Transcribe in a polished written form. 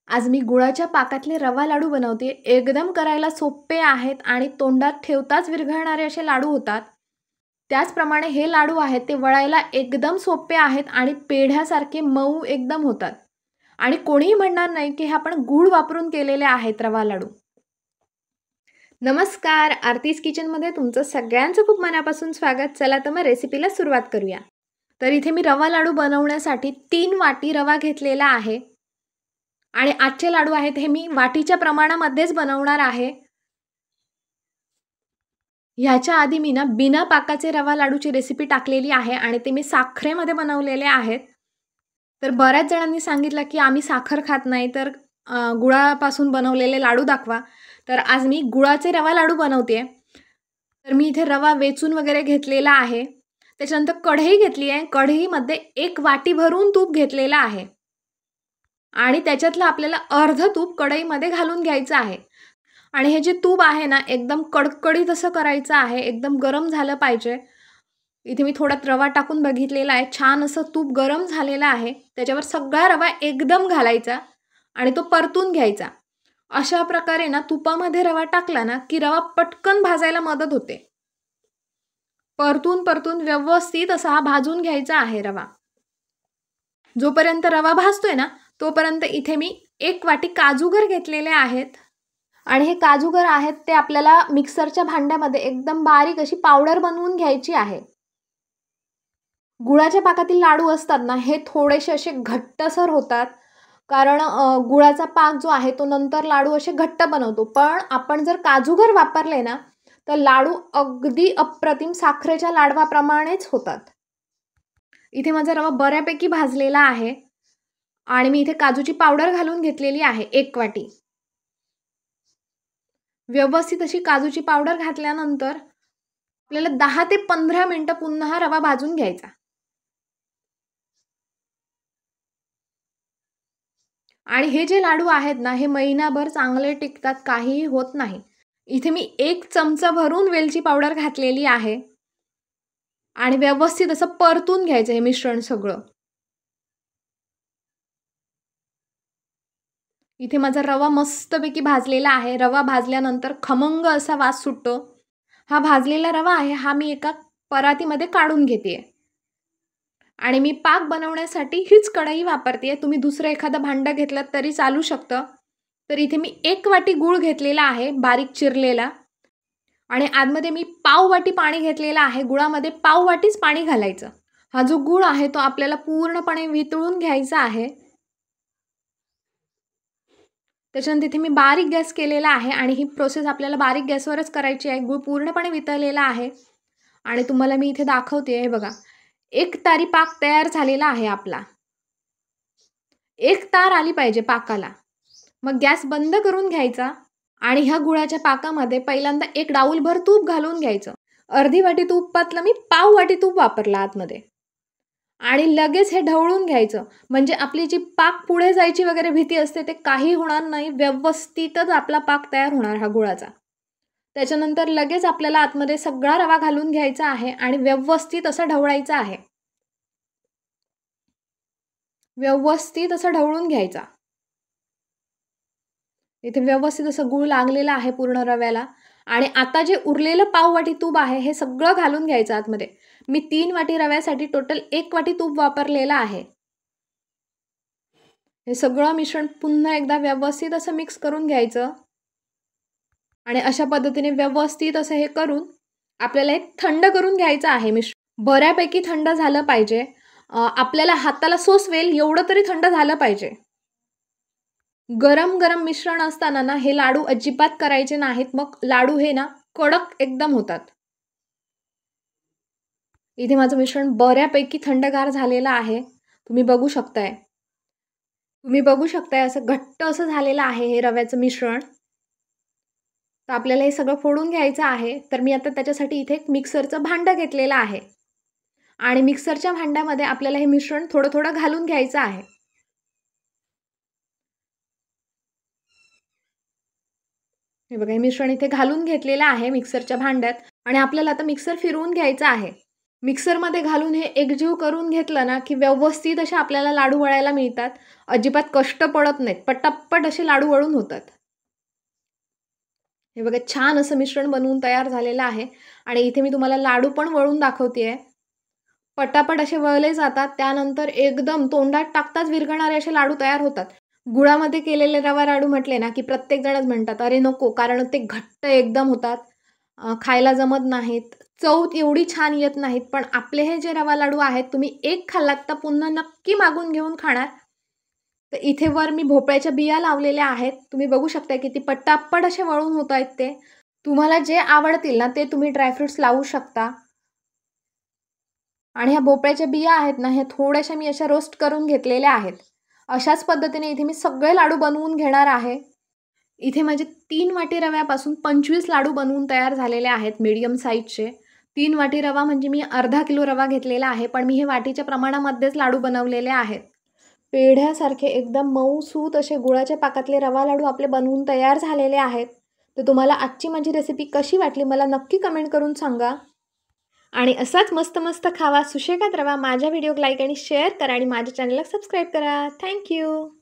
आज मी गुळाच्या पाकातले रवा लाडू बनवते. एकदम करायला सोपे आहेत आणि तोंडात ठेवताच विरघळणारे असे लाडू होतात. त्याचप्रमाणे हे लाडू आहेत ते वळायला एकदम सोपे आहेत आणि पेढ्यासारखे मऊ एकदम होतात. आणि कोणीही म्हणणार नाही की हे आपण गूळ वापरून केलेले आहेत रवा लाडू. नमस्कार, आरतीज किचनमध्ये तुमचं सगळ्यांचं खूप मनापासून स्वागत. चला तर मग रेसिपीला सुरुवात करूया. तर इथे मी रवा लाडू बनवण्यासाठी 3 वाटी रवा घेतलेला आहे. आणि आजचे लाडू आहेत हे मी वाटीच्या प्रमाणामध्येच बनवणार आहे. ह्याच्या आधी मी ना बिना पाकाचे रवा लाडूची रेसिपी टाकलेली आहे आणि ते मी साखरेमध्ये बनवलेले आहेत. तर बऱ्याच जणांनी सांगितलं की आम्ही साखर खात नाही, तर गुळापासून बनवलेले लाडू दाखवा. तर आज मी गुळाचे रवा लाडू बनवते. तर मी इथे रवा वेचून वगैरे घेतलेला आहे. त्याच्यानंतर कढई घेतली आहे. कढईमध्ये 1 वाटी भरून तूप घेतलेलं आहे. आणि त्याच्यातलं आपल्याला अर्ध तूप कढईमध्ये घालून घ्यायचं आहे. आणि हे जे तूप आहे ना एकदम कडकडीत असं करायचं आहे, एकदम गरम झालं पाहिजे. इथे मी थोडा रवा टाकून बघितलेला आहे. छान असं तूप गरम झालेलं आहे. त्याच्यावर सगळा रवा एकदम घालायचा आणि तो परतून घ्यायचा. अशा प्रकारे ना तुपामध्ये रवा टाकला ना की रवा पटकन भाजायला मदत होते. परतून परतून व्यवस्थित असा हा भाजून घ्यायचा आहे रवा. जोपर्यंत रवा भाजतोय ना तोपर्यंत इथे मी 1 वाटी काजूगर घेतलेले आहेत. आणि हे काजूगर आहेत ते आपल्याला मिक्सरच्या भांड्यामध्ये एकदम बारीक अशी पावडर बनवून घ्यायची आहे. गुळाच्या पाकातील लाडू असतात ना हे थोडेसे असे घट्टसर होतात, कारण गुळाचा पाक जो आहे तो नंतर लाडू असे घट्ट बनवतो. पण आपण जर काजूगर वापरले ना तर लाडू अगदी अप्रतिम साखरेच्या लाडवाप्रमाणेच होतात. इथे माझा रवा बऱ्यापैकी भाजलेला आहे आणि मी इथे काजूची पावडर घालून घेतलेली आहे 1 वाटी. व्यवस्थित अशी काजूची पावडर घातल्यानंतर आपल्याला 10 ते 15 मिनिटं पुन्हा रवा भाजून घ्यायचा. आणि हे जे लाडू आहेत ना हे महिनाभर चांगले टिकतात, काहीही होत नाही. इथे मी 1 चमचा भरून वेलची पावडर घातलेली आहे. आणि व्यवस्थित असं परतून घ्यायचं हे मिश्रण सगळं. इथे माझा रवा मस्तपैकी भाजलेला आहे. रवा भाजल्यानंतर खमंग असा वास सुटतो. हा भाजलेला रवा आहे हा मी एका परातीमध्ये काढून घेतेय. आणि मी पाक बनवण्यासाठी हीच कढई वापरते. तुम्ही दुसरं एखादं भांडं घेतलं तरी चालू शकतं. तर इथे मी 1 वाटी गूळ घेतलेला आहे बारीक चिरलेला. आणि आतमध्ये मी पाव वाटी पाणी घेतलेलं आहे. गुळामध्ये पाव वाटीच पाणी घालायचं. हा जो गूळ आहे तो आपल्याला पूर्णपणे वितळून घ्यायचा आहे. त्याच्यानंतर इथे मी बारीक गॅस केलेला आहे आणि ही प्रोसेस आपल्याला बारीक गॅसवरच करायची आहे. गूळ पूर्णपणे वितळलेला आहे आणि तुम्हाला मी इथे दाखवते. हे बघा, 1 तारी पाक तयार झालेला आहे आपला. 1 तार आली पाहिजे पाकाला. मग गॅस बंद करून घ्यायचा आणि ह्या गुळाच्या पाकामध्ये पहिल्यांदा 1 डाऊलभर तूप घालून घ्यायचं. अर्धी वाटी तुपातलं मी पाव वाटी तूप वापरलं आतमध्ये. आणि लगेच हे ढवळून घ्यायचं. म्हणजे आपली जी पाक पुढे जायची वगैरे भीती असते ते काही होणार नाही. व्यवस्थितच आपला पाक तयार होणार हा गुळाचा. त्याच्यानंतर लगेच आपल्याला आतमध्ये सगळा रवा घालून घ्यायचा आहे आणि व्यवस्थित असं ढवळायचं आहे. व्यवस्थित असं ढवळून घ्यायचा. इथे व्यवस्थित असं गूळ लागलेला आहे पूर्ण रव्याला. आणि आता जे उरलेलं पाव वाटी तूप आहे हे सगळं घालून घ्यायचं आतमध्ये. मी 3 वाटी रव्यासाठी टोटल 1 वाटी तूप वापरलेलं आहे. हे सगळं मिश्रण पुन्हा एकदा व्यवस्थित असं मिक्स करून घ्यायचं. आणि अशा पद्धतीने व्यवस्थित असं हे करून आपल्याला हे थंड करून घ्यायचं आहे मिश्रण. बऱ्यापैकी थंड झालं पाहिजे. आपल्याला हाताला सोसवेल एवढं तरी थंड झालं पाहिजे. गरम गरम मिश्रण असताना ना हे लाडू अजिबात करायचे नाहीत. मग लाडू हे ना कडक एकदम होतात. इथे माझं मिश्रण बऱ्यापैकी थंडगार झालेलं आहे. तुम्ही बघू शकताय. असं घट्ट असं झालेलं आहे हे रव्याचं मिश्रण. तर आपल्याला हे सगळं फोडून घ्यायचं आहे. तर मी आता त्याच्यासाठी इथे एक मिक्सरचं भांडं घेतलेलं आहे. आणि मिक्सरच्या भांड्यामध्ये आपल्याला हे मिश्रण थोडं थोडं घालून घ्यायचं आहे. हे बघा, हे मिश्रण इथे घालून घेतलेलं आहे मिक्सरच्या भांड्यात. आणि आपल्याला आता मिक्सर फिरवून घ्यायचा आहे. मिक्सरमध्ये घालून हे एकजीव करून घेतलं ना, की व्यवस्थित असे आपल्याला लाडू वळायला मिळतात. अजिबात कष्ट पडत नाहीत. पटापट असे लाडू वळून होतात. हे बघा छान असं मिश्रण बनवून तयार झालेलं आहे आणि इथे मी तुम्हाला लाडू पण वळून दाखवतेय. पटापट असे वळले जातात. त्यानंतर एकदम तोंडात टाकताच विरघळणारे असे लाडू तयार होतात. गुळामध्ये केलेले रवा लाडू म्हटले ना, की प्रत्येकजणच म्हणतात, "अरे नको!" कारण ते घट्ट एकदम होतात. खायला जमत नाहीत. चव एवढी छान येत नाहीत. पण आपले हे जे रवा लाडू आहेत, तुम्ही एक खाल्लात तर पुन्हा नक्की मागून घेऊन खाणार. तर इथे वर मी भोपळ्याच्या बिया लावलेल्या आहेत. तुम्ही बघू शकता किती पटापट असे वळून होत आहेत ते. तुम्हाला जे आवडतील ना, ते तुम्ही ड्रायफ्रुट्स लावू शकता. आणि ह्या भोपळ्याच्या बिया आहेत ना, ह्या थोड्याशा मी अशा रोस्ट करून घेतलेल्या आहेत. अशाच पद्धतीने इथे मी सगळे लाडू बनवून घेणार आहे. इथे माझे 3 वाटी रव्यापासून 25 लाडू बनवून तयार झालेले आहेत मीडियम साईजचे. 3 वाटी रवा म्हणजे मी अर्धा किलो रवा घेतलेला आहे, पण मी हे वाटीच्या प्रमाणामध्येच लाडू बनवलेले आहेत. पेढ्यासारखे एकदम मऊसूत असे गुळाच्या पाकातले रवा लाडू आपले बनवून तयार झालेले आहेत. तर तुम्हाला आजची माझी रेसिपी कशी वाटली मला नक्की कमेंट करून सांगा. आणि असाच मस्त मस्त खावा, सुशेगात रवा. माझ्या व्हिडिओ लाईक आणि शेअर करा आणि माझ्या चॅनलला सबस्क्राईब करा. Thank you.